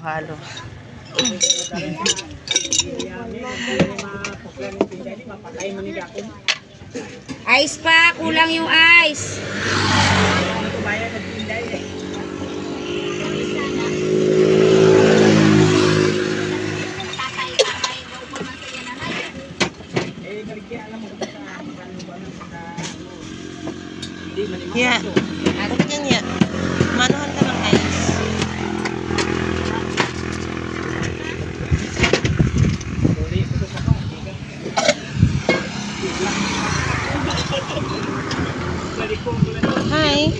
Halo. Ice pa, kulang yung ice. Ya. Ganyan ya. Manuhan ka ng ice. Hi.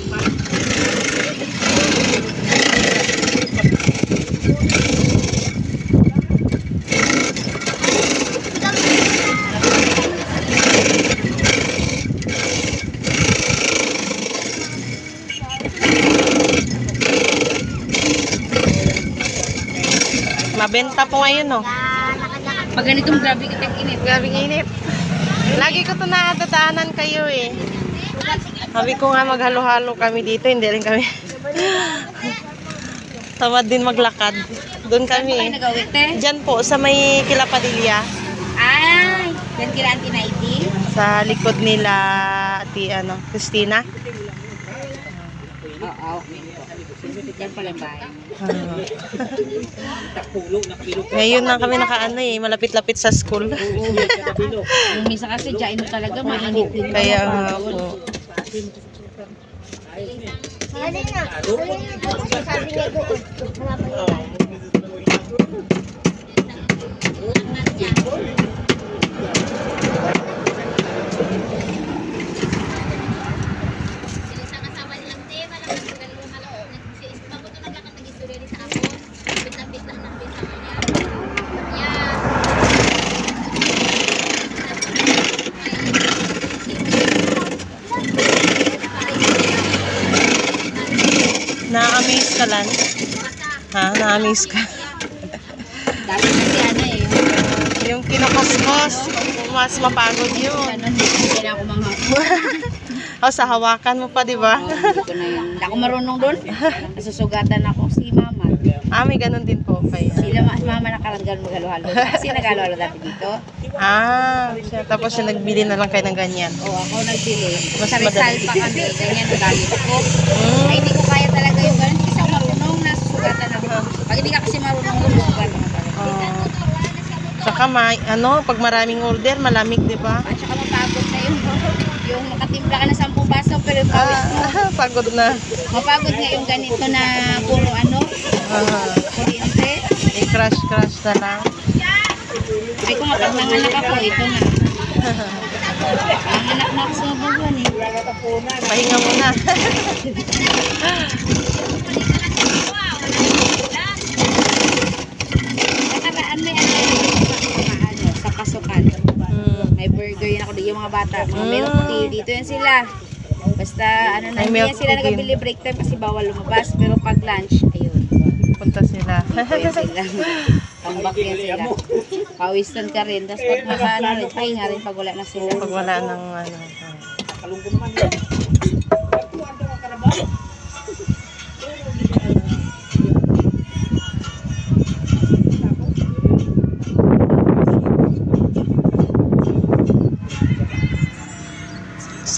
Mabenta po ngayon, no? Pag ganitong grabe kitang init. Grabing init. Lagi ko ito nakatadaanan kayo eh. Sabi ko nga maghalo-halo kami dito, hindi rin kami. Tamad din maglakad. Doon kami eh. Nagawit eh? Diyan po, sa may Kilapadilla. Ay, yan kila Auntie Naiti. Sa likod nila, Christina. Oo. Yan pala bahay. Ngayon na kami nakaano eh, malapit-lapit sa school. Yung misa kasi dyan talaga mainit din. Kaya nga po. Na-amaze ka lang? Ha? Na-amaze ka? Dati kasi ano eh. Yung kinukuskos, mas mapagod yun. Ano, hindi na ako manghapon. O, sa hawakan mo pa, di ba? Hindi ko na yan. Hindi ako marunong doon. Nasusugatan ako si mama. Ah, may ganun din po kayo. Sila mama nakaranggan maghalo-halo. Kasi naghalo-halo dati dito. Ah, siya. Tapos siya nagbili na lang kayo ng ganyan. O ako nagbili. Mas Sa Rizal madali. pa kami. Ganyan ang gamit ko. Mm. Ay hindi ko kaya talaga yung ganun. Kasi ako marunong nasusugatan ako. Pag hindi ka kasi marunong hulugan mo talaga. Oh. Saka pag maraming order, malamig, di ba? At saka mapagod na yung makatimpla ka na 10 baso pero yung pawis mo. Pagod na. Mapagod nga yung ganito na puro kuryente. Crush na lang. Ay kung kapag nanganak ako, ito na. Nanganak na ako sa babuan eh. Pahinga muna. Nakaraan may sa pasukan. May burger yun ako, yung mga bata, mga milk tea, dito yan sila. Basta May hindi milk yan sila tea nagabili break time kasi bawal lumabas. Pero pag lunch, ayun. Punta sila. Dito yan sila. Tambak yan sila. Pawisan ka rin. Tapos pag makaano rin, pahinga rin pag wala na sila. Pag wala ng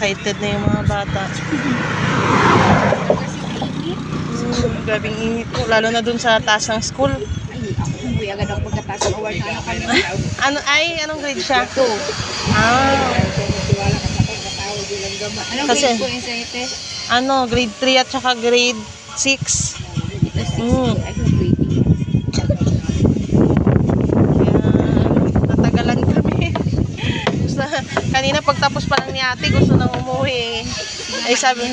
excited na yung mga bata. Grabing init po. Lalo na dun sa taas ng school. Ay, ako umuwi agad ako pagkataas ng award na kami. Anong grade siya? 2. Ah. Anong Kasi, grade po yung sa ite? grade 3 at saka grade 6. Ito 6. Mm. Ay, kung grade. Natagalan kami. Kanina pagtapos pa lang ni ate, gusto nang umuwi. Ay sabi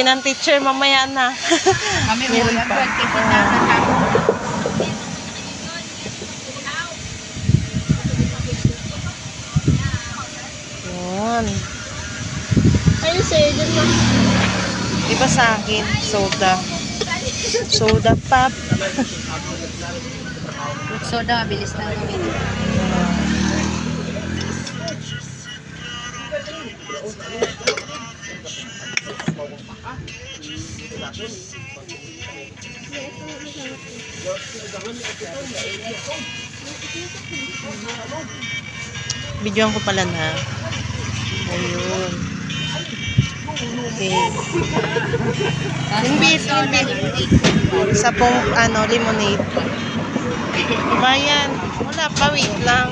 ng teacher, mamaya na. Kami Meron umuwi pa. agad kasi nakakatawa. Yun. Ayun sa'yo, dyan mo. Iba sa akin, soda. Soda pop. Soda, mabilis lang gawin. Videoan ko pala na. Ayun. Okay. Yung beef. Isa pong lemonade. Diba yan? Wala pa, wait lang.